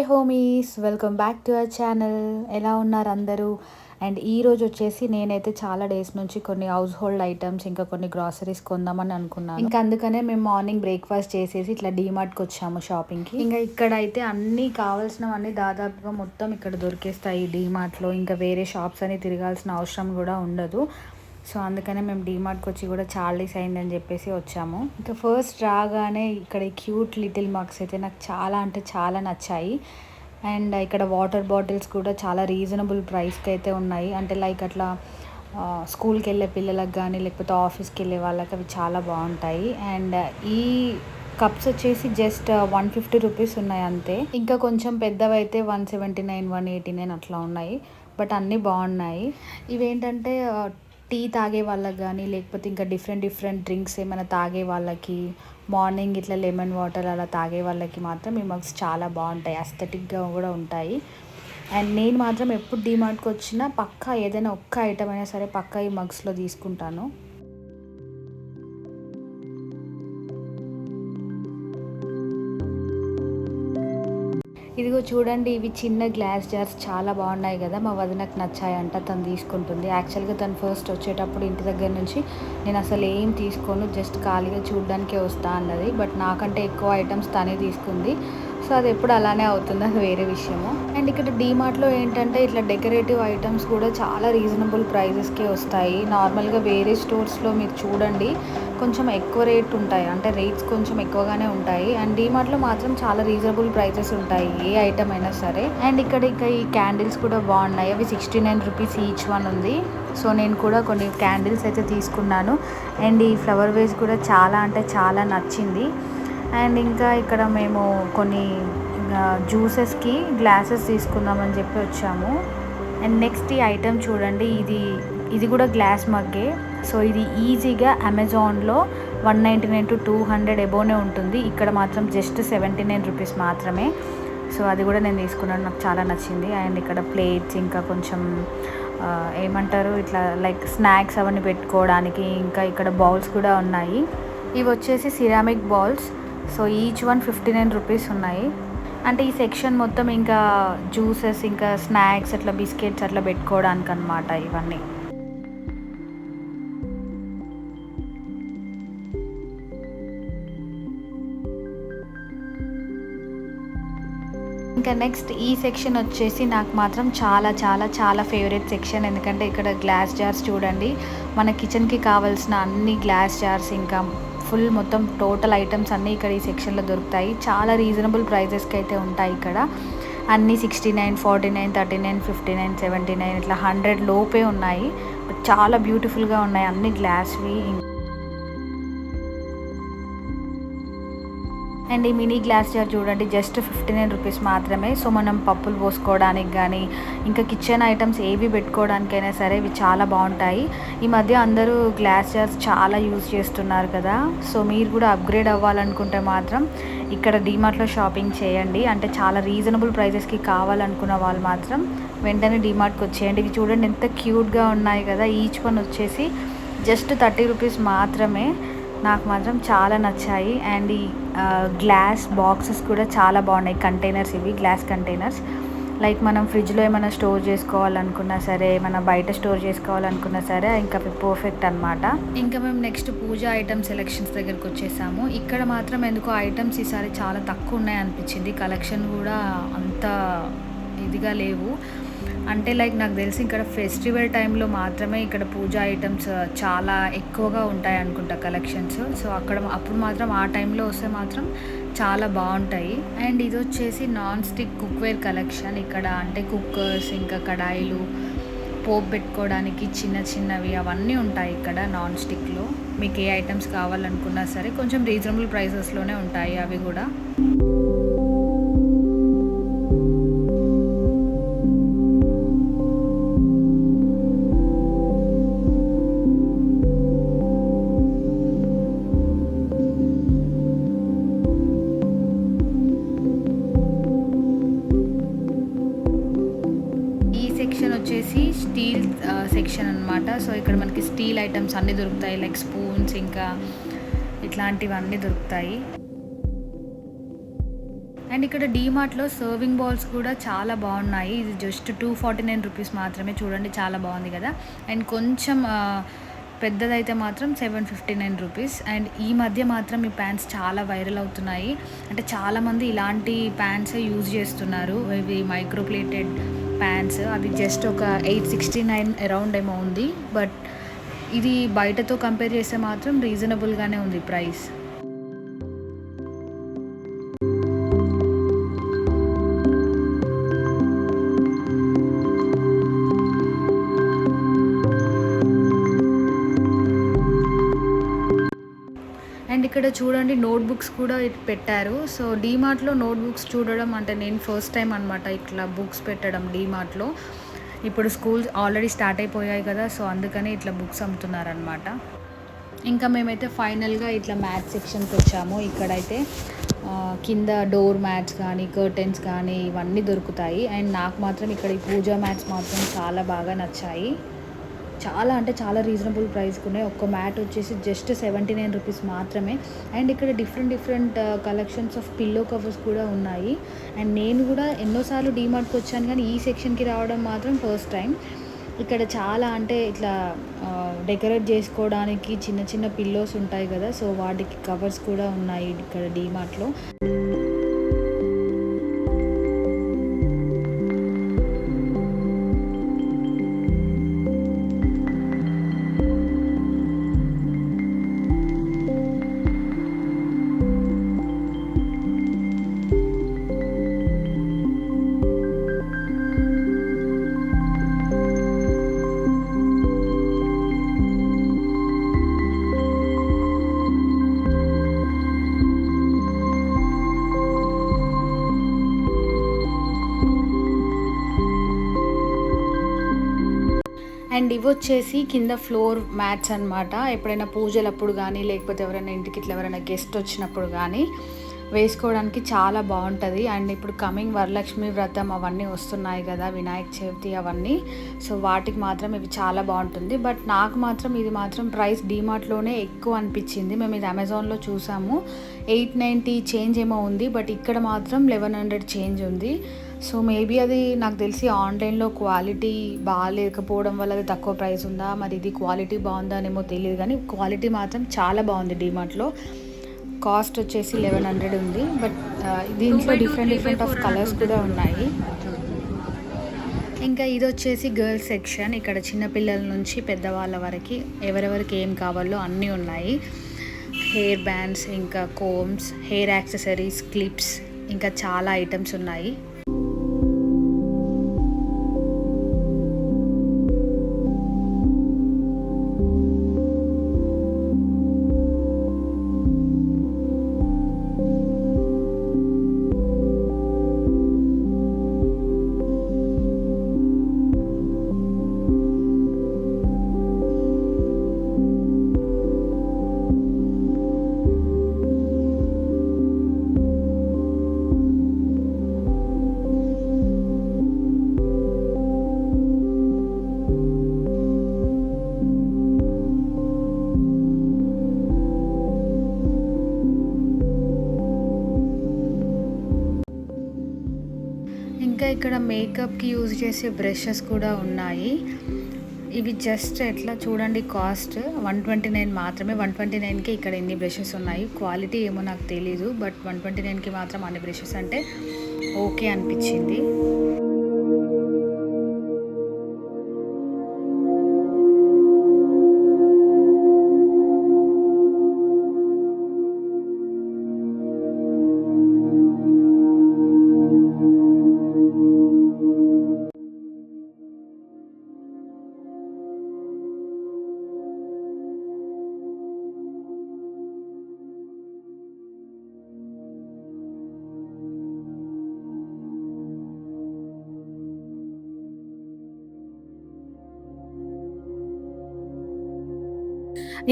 హోమీస్, welcome back to our channel. ఎలా ఉన్నారు అందరూ? అండ్ ఈరోజు వచ్చేసి నేనైతే చాలా డేస్ నుంచి కొన్ని హౌస్ హోల్డ్ ఐటమ్స్ ఇంకా కొన్ని గ్రాసరీస్ కొందామని అనుకున్నాను. ఇంకా అందుకనే మేము మార్నింగ్ బ్రేక్ఫాస్ట్ చేసేసి ఇట్లా డీమార్ట్కి వచ్చాము షాపింగ్కి. ఇంకా ఇక్కడ అయితే అన్నీ కావాల్సినవన్నీ దాదాపుగా మొత్తం ఇక్కడ దొరికేస్తాయి డీమార్ట్లో. ఇంకా వేరే షాప్స్ అని తిరగాల్సిన అవసరం కూడా ఉండదు. సో అందుకనే మేము డీమార్ట్కి వచ్చి కూడా చాలా డేస్ అయిందని చెప్పేసి వచ్చాము. ఇంకా ఫస్ట్ రాగానే ఇక్కడ ఈ క్యూట్ లిటిల్ మగ్స్ అయితే నాకు చాలా అంటే చాలా నచ్చాయి. అండ్ ఇక్కడ వాటర్ బాటిల్స్ కూడా చాలా రీజనబుల్ ప్రైస్కి అయితే ఉన్నాయి. అంటే లైక్ అట్లా స్కూల్కి వెళ్ళే పిల్లలకు కానీ లేకపోతే ఆఫీస్కి వెళ్ళే వాళ్ళకి అవి చాలా బాగుంటాయి. అండ్ ఈ కప్స్ వచ్చేసి జస్ట్ 150 రూపీస్ ఉన్నాయి అంతే. ఇంకా కొంచెం పెద్దవైతే 179, 189 అట్లా ఉన్నాయి. బట్ అన్నీ బాగున్నాయి. ఇవేంటంటే టీ తాగే వాళ్ళకి కానీ లేకపోతే ఇంకా డిఫరెంట్ డ్రింక్స్ ఏమైనా తాగే వాళ్ళకి, మార్నింగ్ ఇట్లా లెమన్ వాటర్ అలా తాగే వాళ్ళకి మాత్రం ఈ మగ్స్ చాలా బాగుంటాయి. అస్థెటిక్గా కూడా ఉంటాయి. అండ్ నేను మాత్రం ఎప్పుడు డీమార్ట్కి వచ్చినా పక్కా ఏదైనా ఒక్క ఐటమ్ అయినా సరే పక్కా ఈ మగ్స్లో తీసుకుంటాను. ఇదిగో చూడండి, ఇవి చిన్న గ్లాస్ జార్స్ చాలా బాగున్నాయి కదా. మా వదినకు నచ్చాయంట, తను తీసుకుంటుంది. యాక్చువల్గా తను ఫస్ట్ వచ్చేటప్పుడు ఇంటి దగ్గర నుంచి నేను అసలు ఏం తీసుకోను, జస్ట్ ఖాళీగా చూడడానికే వస్తా అన్నది. బట్ నాకంటే ఎక్కువ ఐటమ్స్ తనే తీసుకుంది. సో అది ఎప్పుడు అలానే అవుతుంది, అది వేరే విషయము. అండ్ ఇక్కడ డీమార్ట్లో ఏంటంటే ఇట్లా డెకరేటివ్ ఐటమ్స్ కూడా చాలా రీజనబుల్ ప్రైజెస్కే వస్తాయి. నార్మల్గా వేరే స్టోర్స్లో మీరు చూడండి కొంచెం ఎక్కువ రేట్ ఉంటాయి, అంటే రేట్స్ కొంచెం ఎక్కువగానే ఉంటాయి. అండ్ డీమార్ట్లో మాత్రం చాలా రీజనబుల్ ప్రైజెస్ ఉంటాయి ఏ ఐటమ్ అయినా సరే. అండ్ ఇక్కడ ఈ క్యాండిల్స్ కూడా బాగున్నాయి. అవి 69 రూపీస్ ఈచ్ వన్ ఉంది. సో నేను కూడా కొన్ని క్యాండిల్స్ అయితే తీసుకున్నాను. అండ్ ఈ ఫ్లవర్ వేస్ కూడా చాలా అంటే చాలా నచ్చింది. అండ్ ఇంకా ఇక్కడ మేము కొన్ని జ్యూసెస్కి గ్లాసెస్ తీసుకుందామని చెప్పి వచ్చాము. అండ్ నెక్స్ట్ ఈ ఐటెం చూడండి, ఇది కూడా గ్లాస్ మగ్గే. సో ఇది ఈజీగా అమెజాన్లో 199 to 200 ఎబోనే ఉంటుంది. ఇక్కడ మాత్రం జస్ట్ 79 రూపీస్ మాత్రమే. సో అది కూడా నేను తీసుకున్నాను, నాకు చాలా నచ్చింది. అండ్ ఇక్కడ ప్లేట్స్ ఇంకా కొంచెం ఏమంటారు ఇట్లా లైక్ స్నాక్స్ అవన్నీ పెట్టుకోవడానికి. ఇంకా ఇక్కడ బౌల్స్ కూడా ఉన్నాయి. ఇవి వచ్చేసి ceramic bowls. So each one 59 rupees ఉన్నాయి. అంటే ఈ సెక్షన్ మొత్తం ఇంకా జ్యూసెస్ ఇంకా స్నాక్స్ అట్లా బిస్కెట్స్ అట్లా పెట్టుకోవడానికి అన్నమాట ఇవన్నీ. ఇంకా నెక్స్ట్ ఈ సెక్షన్ వచ్చేసి నాకు మాత్రం చాలా చాలా చాలా ఫేవరెట్ సెక్షన్. ఎందుకంటే ఇక్కడ గ్లాస్ జార్స్ చూడండి, మన కిచెన్కి కావాల్సిన అన్ని గ్లాస్ జార్స్ ఇంకా ఫుల్ మొత్తం టోటల్ ఐటమ్స్ అన్నీ ఇక్కడ ఈ సెక్షన్లో దొరుకుతాయి. చాలా రీజనబుల్ ప్రైజెస్కి అయితే ఉంటాయి ఇక్కడ. అన్నీ 69, 49, 39, 59, 79 ఇట్లా 100 లోపే ఉన్నాయి. చాలా బ్యూటిఫుల్గా ఉన్నాయి అన్ని గ్లాస్వి. అండ్ ఈ మినీ గ్లాస్ జార్ చూడండి, జస్ట్ 59 రూపీస్ మాత్రమే. సో మనం పప్పులు పోసుకోవడానికి కానీ ఇంకా కిచెన్ ఐటమ్స్ ఏవి పెట్టుకోవడానికైనా సరే ఇవి చాలా బాగుంటాయి. ఈ మధ్య అందరూ గ్లాస్ జార్స్ చాలా యూజ్ చేస్తున్నారు కదా. సో మీరు కూడా అప్గ్రేడ్ అవ్వాలనుకుంటే మాత్రం ఇక్కడ డీమార్ట్లో షాపింగ్ చేయండి. అంటే చాలా రీజనబుల్ ప్రైజెస్కి కావాలనుకున్న వాళ్ళు మాత్రం వెంటనే డీమార్ట్కి వచ్చేయండి. ఇవి చూడండి ఎంత క్యూట్గా ఉన్నాయి కదా. ఈచ్ వన్ వచ్చేసి జస్ట్ 30 రూపీస్ మాత్రమే. నాకు మాత్రం చాలా నచ్చాయి. అండ్ ఈ గ్లాస్ బాక్సెస్ కూడా చాలా బాగున్నాయి. కంటైనర్స్, ఇవి గ్లాస్ కంటైనర్స్. లైక్ మనం ఫ్రిడ్జ్లో ఏమైనా స్టోర్ చేసుకోవాలనుకున్నా సరే, ఏమైనా బయట స్టోర్ చేసుకోవాలనుకున్నా సరే ఇంకా పర్ఫెక్ట్ అనమాట. ఇంకా మేము నెక్స్ట్ పూజ ఐటమ్ సెలెక్షన్స్ దగ్గరికి వచ్చేసాము. ఇక్కడ మాత్రం ఎందుకో ఐటమ్స్ ఈసారి చాలా తక్కువ ఉన్నాయి అనిపించింది. కలెక్షన్ కూడా అంత ఇదిగా లేవు. అంటే లైక్ నాకు తెలిసి ఇక్కడ ఫెస్టివల్ టైంలో మాత్రమే ఇక్కడ పూజా ఐటమ్స్ చాలా ఎక్కువగా ఉంటాయి అనుకుంటా కలెక్షన్స్. సో అప్పుడు మాత్రం ఆ టైంలో వస్తే మాత్రం చాలా బాగుంటాయి. అండ్ ఇది వచ్చేసి నాన్ స్టిక్ కుక్వేర్ కలెక్షన్. ఇక్కడ అంటే కుక్కర్స్ ఇంకా కడాయిలు, పోపు పెట్టుకోవడానికి చిన్నవి అవన్నీ ఉంటాయి ఇక్కడ నాన్ స్టిక్లో. మీకు ఏ ఐటమ్స్ కావాలనుకున్నా సరే కొంచెం రీజనబుల్ ప్రైసెస్లోనే ఉంటాయి అవి కూడా. వచ్చేసి స్టీల్ సెక్షన్ అనమాట. సో ఇక్కడ మనకి స్టీల్ ఐటమ్స్ అన్నీ దొరుకుతాయి, లైక్ స్పూన్స్ ఇంకా ఇట్లాంటివన్నీ దొరుకుతాయి. అండ్ ఇక్కడ డీమార్ట్‌లో సర్వింగ్ బౌల్స్ కూడా చాలా బాగున్నాయి. ఇది జస్ట్ 249 రూపీస్ మాత్రమే. చూడండి చాలా బాగుంది కదా! అండ్ కొంచెం పెద్దదైతే మాత్రం 759 రూపీస్. అండ్ ఈ మధ్య మాత్రం ఈ ప్యాంట్స్ చాలా వైరల్ అవుతున్నాయి. అంటే చాలామంది ఇలాంటి ప్యాంట్సే యూజ్ చేస్తున్నారు. ఇవి మైక్రో ప్లేటెడ్ ప్యాంట్స్. అది జస్ట్ ఒక 869 అరౌండ్ ఏమో ఉంది. బట్ ఇది బయటతో కంపేర్ చేస్తే మాత్రం రీజనబుల్‌గానే ఉంది ప్రైస్. అండ్ ఇక్కడ చూడండి నోట్‌బుక్స్ కూడా పెట్టారు. సో డీమార్ట్‌లో నోట్‌బుక్స్ చూడడం అంటే నేను ఫస్ట్ టైం అనమాట ఇట్లా బుక్స్ పెట్టడం డీమార్ట్‌లో. ఇప్పుడు స్కూల్స్ ఆల్రెడీ స్టార్ట్ అయిపోయాయి కదా! సో అందుకని ఇట్లా బుక్స్ అమ్ముతున్నారనమాట. ఇంకా మేమైతే ఫైనల్‌గా ఇట్లా మ్యాట్ సెక్షన్‌కి వచ్చాము. ఇక్కడైతే కింద డోర్ మ్యాట్స్ కానీ, కర్టెన్స్ కానీ ఇవన్నీ దొరుకుతాయి. అండ్ నాకు మాత్రం ఇక్కడ ఈ పూజా మ్యాట్స్ మాత్రం చాలా బాగా నచ్చాయి. చాలా అంటే చాలా రీజనబుల్ ప్రైస్‌కున్నాయి. ఒక్క మ్యాట్ వచ్చేసి జస్ట్ 79 రూపీస్ మాత్రమే. అండ్ ఇక్కడ different collections of pillow covers కూడా ఉన్నాయి. అండ్ నేను కూడా ఎన్నోసార్లు డీమార్ట్‌కి వచ్చాను కానీ ఈ సెక్షన్‌కి రావడం మాత్రం ఫస్ట్ టైం. ఇక్కడ చాలా అంటే ఇట్లా డెకరేట్ చేసుకోవడానికి చిన్న చిన్న పిల్లోస్ ఉంటాయి కదా! సో వాటికి కవర్స్ కూడా ఉన్నాయి ఇక్కడ డీమార్ట్‌లో. అండ్ ఇవొచ్చేసి కింద ఫ్లోర్ మ్యాట్స్ అనమాట. ఎప్పుడైనా పూజలప్పుడు కానీ, లేకపోతే ఎవరైనా ఇంటికి ఇట్లా ఎవరైనా గెస్ట్ వచ్చినప్పుడు కానీ వేసుకోవడానికి చాలా బాగుంటుంది. అండ్ ఇప్పుడు కమింగ్ వరలక్ష్మి వ్రతం అవన్నీ వస్తున్నాయి కదా, వినాయక చవితి అవన్నీ. సో వాటికి మాత్రం ఇవి చాలా బాగుంటుంది. బట్ నాకు మాత్రం ఇది మాత్రం ప్రైస్ డీమార్ట్లోనే ఎక్కువ అనిపించింది. మేము ఇది అమెజాన్లో చూసాము 890 చేంజ్ ఏమో ఉంది. బట్ ఇక్కడ మాత్రం 1100 చేంజ్ ఉంది. సో మేబీ అది నాకు తెలిసి ఆన్లైన్లో క్వాలిటీ బాగాలేకపోవడం వల్ల అది తక్కువ ప్రైస్ ఉందా, మరి ఇది క్వాలిటీ బాగుందా అనేమో తెలియదు. కానీ క్వాలిటీ మాత్రం చాలా బాగుంది డీమార్ట్లో. కాస్ట్ వచ్చేసి 1100 ఉంది. బట్ దీంట్లో డిఫరెంట్ ఆఫ్ కలర్స్ కూడా ఉన్నాయి. ఇంకా ఇది వచ్చేసి గర్ల్స్ సెక్షన్. ఇక్కడ చిన్నపిల్లల నుంచి పెద్దవాళ్ళ వరకు ఎవరెవరికి ఏం కావాలో అన్నీ ఉన్నాయి. హెయిర్ బ్యాండ్స్, ఇంకా కోమ్స్, హెయిర్ యాక్సెసరీస్, క్లిప్స్, ఇంకా చాలా ఐటమ్స్ ఉన్నాయి. ఇంకా ఇక్కడ మేకప్కి యూజ్ చేసే బ్రషెస్ కూడా ఉన్నాయి. ఇవి జస్ట్ ఎట్లా చూడండి, కాస్ట్ 129 మాత్రమే. 129కి ఇక్కడ ఎన్ని బ్రషెస్ ఉన్నాయి. క్వాలిటీ ఏమో నాకు తెలీదు. బట్ 129కి మాత్రం అన్ని బ్రషెస్ అంటే ఓకే అనిపించింది.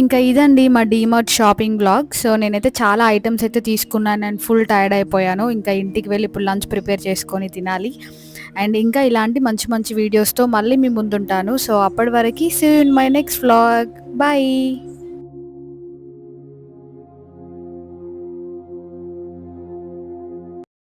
ఇంకా ఇదండి మా డీమార్ట్ షాపింగ్ బ్లాగ్. సో నేనైతే చాలా ఐటమ్స్ అయితే తీసుకున్నాను అండ్ ఫుల్ టైర్డ్ అయిపోయాను. ఇంకా ఇంటికి వెళ్ళి ఇప్పుడు లంచ్ ప్రిపేర్ చేసుకొని తినాలి. అండ్ ఇంకా ఇలాంటి మంచి మంచి వీడియోస్తో మళ్ళీ మీ ముందుంటాను. సో అప్పటి వరకు see you in my next vlog. Bye.